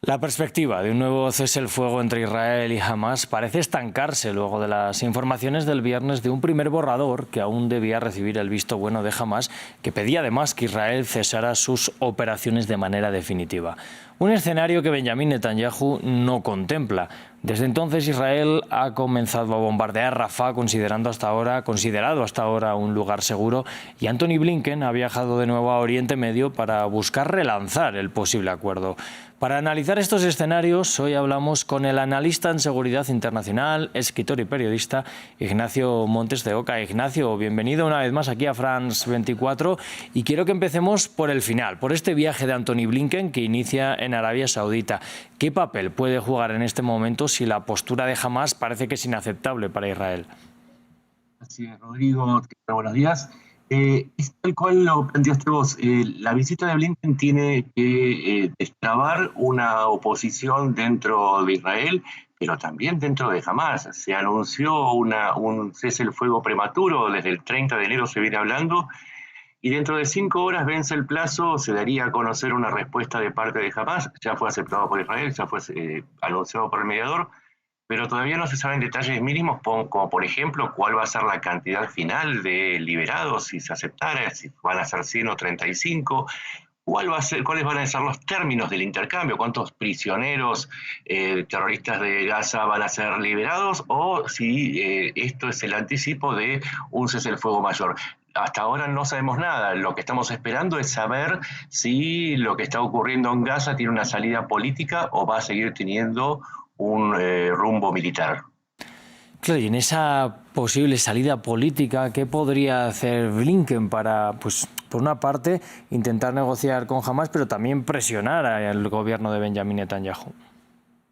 La perspectiva de un nuevo cese el fuego entre Israel y Hamás parece estancarse luego de las informaciones del viernes de un primer borrador que aún debía recibir el visto bueno de Hamás, que pedía además que Israel cesara sus operaciones de manera definitiva. Un escenario que Benjamín Netanyahu no contempla. Desde entonces Israel ha comenzado a bombardear Rafah, considerado hasta ahora un lugar seguro, y Antony Blinken ha viajado de nuevo a Oriente Medio para buscar relanzar el posible acuerdo. Para analizar estos escenarios, hoy hablamos con el analista en seguridad internacional, escritor y periodista Ignacio Montes de Oca. Ignacio, bienvenido una vez más aquí a France 24 y quiero que empecemos por el final, por este viaje de Antony Blinken que inicia en Arabia Saudita. ¿Qué papel puede jugar en este momento si la postura de Hamás parece que es inaceptable para Israel? Así es, Rodrigo, buenos días. Es tal cual lo planteaste vos. La visita de Blinken tiene que destrabar una oposición dentro de Israel, pero también dentro de Hamás. Se anunció un cese el fuego prematuro, desde el 30 de enero se viene hablando, y dentro de 5 horas vence el plazo, se daría a conocer una respuesta de parte de Hamás. Ya fue aceptado por Israel, ya fue anunciado por el mediador, pero todavía no se saben detalles mínimos, como por ejemplo cuál va a ser la cantidad final de liberados si se aceptara, si van a ser 100 o 35, cuáles van a ser los términos del intercambio, cuántos prisioneros terroristas de Gaza van a ser liberados, o si esto es el anticipo de un cese el fuego mayor. Hasta ahora no sabemos nada. Lo que estamos esperando es saber si lo que está ocurriendo en Gaza tiene una salida política o va a seguir teniendo un rumbo militar. Claro, y en esa posible salida política, ¿qué podría hacer Blinken para, pues, por una parte, intentar negociar con Hamás, pero también presionar al gobierno de Benjamín Netanyahu?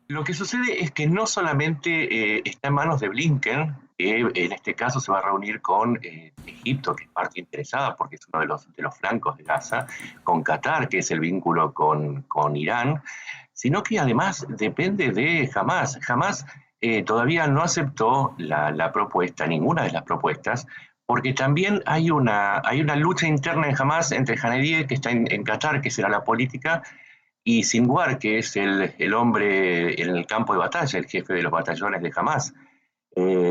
Lo que sucede es que no solamente está en manos de Blinken, que en este caso se va a reunir con Egipto, que es parte interesada porque es uno de los flancos de Gaza, con Qatar, que es el vínculo con Irán, sino que además depende de Hamás. Hamás todavía no aceptó la propuesta, ninguna de las propuestas, porque también hay una lucha interna en Hamás entre Haniyeh, que está en Qatar, que será la política, y Sinwar, que es el hombre en el campo de batalla, el jefe de los batallones de Hamás.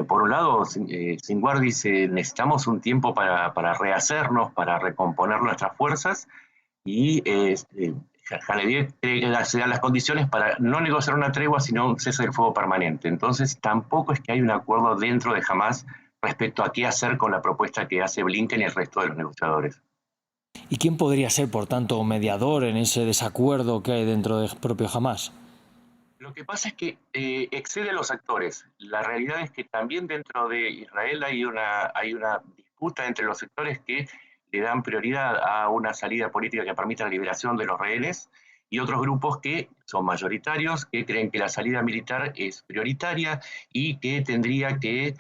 Por un lado, Sinwar dice, necesitamos un tiempo para rehacernos, para recomponer nuestras fuerzas, y Haniyeh cree que se dan las condiciones para no negociar una tregua, sino un cese del fuego permanente. Entonces, tampoco es que hay un acuerdo dentro de Hamás respecto a qué hacer con la propuesta que hace Blinken y el resto de los negociadores. ¿Y quién podría ser, por tanto, mediador en ese desacuerdo que hay dentro del propio Hamás? Lo que pasa es que excede a los actores. La realidad es que también dentro de Israel hay una disputa entre los sectores que le dan prioridad a una salida política que permita la liberación de los rehenes y otros grupos que son mayoritarios, que creen que la salida militar es prioritaria y que tendría que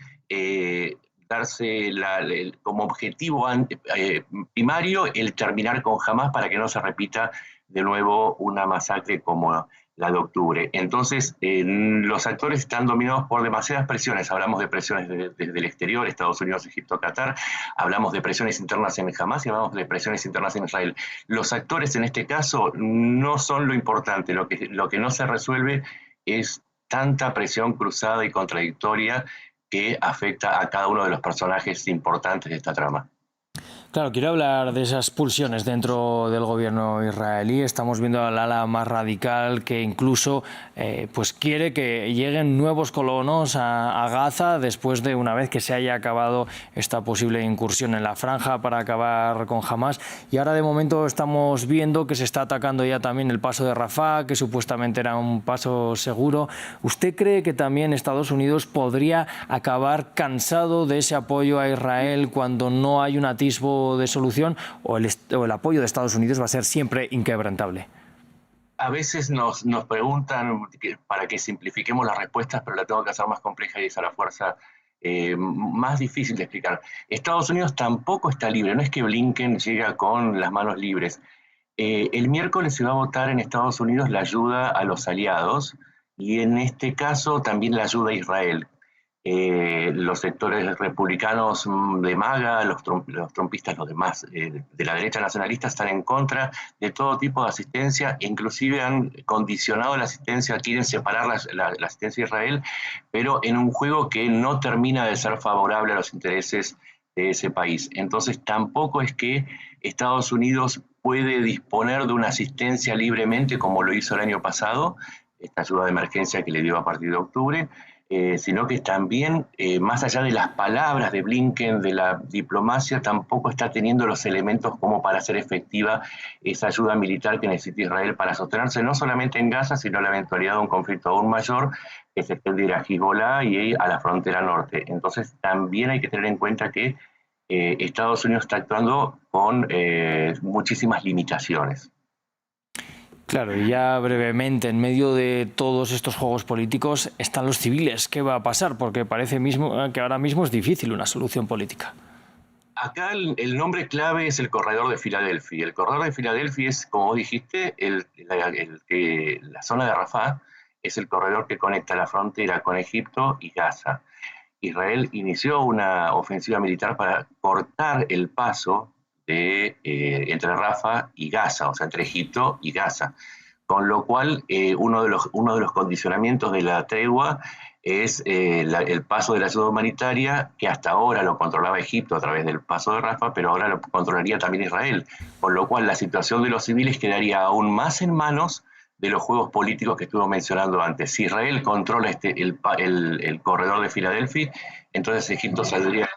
darse como objetivo primario el terminar con Hamás para que no se repita de nuevo una masacre como la de octubre. Entonces, los actores están dominados por demasiadas presiones. Hablamos de presiones desde el exterior, Estados Unidos, Egipto, Qatar. Hablamos de presiones internas en Hamás y hablamos de presiones internas en Israel. Los actores en este caso no son lo importante. Lo que no se resuelve es tanta presión cruzada y contradictoria que afecta a cada uno de los personajes importantes de esta trama. Claro, quiero hablar de esas pulsiones dentro del gobierno israelí. Estamos viendo al ala más radical que incluso pues quiere que lleguen nuevos colonos a Gaza después de una vez que se haya acabado esta posible incursión en la franja para acabar con Hamás. Y ahora de momento estamos viendo que se está atacando ya también el paso de Rafah, que supuestamente era un paso seguro. ¿Usted cree que también Estados Unidos podría acabar cansado de ese apoyo a Israel cuando no hay un atisbo de solución, o el apoyo de Estados Unidos va a ser siempre inquebrantable? A veces nos preguntan para que simplifiquemos las respuestas, pero la tengo que hacer más compleja y es a la fuerza más difícil de explicar. Estados Unidos tampoco está libre, no es que Blinken llega con las manos libres. El miércoles se va a votar en Estados Unidos la ayuda a los aliados y en este caso también la ayuda a Israel. los sectores republicanos de MAGA, los trumpistas, los demás de la derecha nacionalista están en contra de todo tipo de asistencia, inclusive han condicionado la asistencia, quieren separar la asistencia a Israel, pero en un juego que no termina de ser favorable a los intereses de ese país. Entonces tampoco es que Estados Unidos puede disponer de una asistencia libremente como lo hizo el año pasado, esta ayuda de emergencia que le dio a partir de octubre, sino que también, más allá de las palabras de Blinken, de la diplomacia, tampoco está teniendo los elementos como para hacer efectiva esa ayuda militar que necesita Israel para sostenerse no solamente en Gaza, sino la eventualidad de un conflicto aún mayor que se extendiera a Hezbollah y a la frontera norte. Entonces también hay que tener en cuenta que Estados Unidos está actuando con muchísimas limitaciones. Claro, y ya brevemente, en medio de todos estos juegos políticos están los civiles. ¿Qué va a pasar? Porque parece que ahora mismo es difícil una solución política. Acá el nombre clave es el corredor de Filadelfia. El corredor de Filadelfia es, como dijiste, la zona de Rafah es el corredor que conecta la frontera con Egipto y Gaza. Israel inició una ofensiva militar para cortar el paso entre Rafah y Gaza, o sea, entre Egipto y Gaza. Con lo cual, uno de los condicionamientos de la tregua es el paso de la ayuda humanitaria, que hasta ahora lo controlaba Egipto a través del paso de Rafah, pero ahora lo controlaría también Israel. Con lo cual, la situación de los civiles quedaría aún más en manos de los juegos políticos que estuve mencionando antes. Si Israel controla el corredor de Filadelfia, entonces Egipto saldría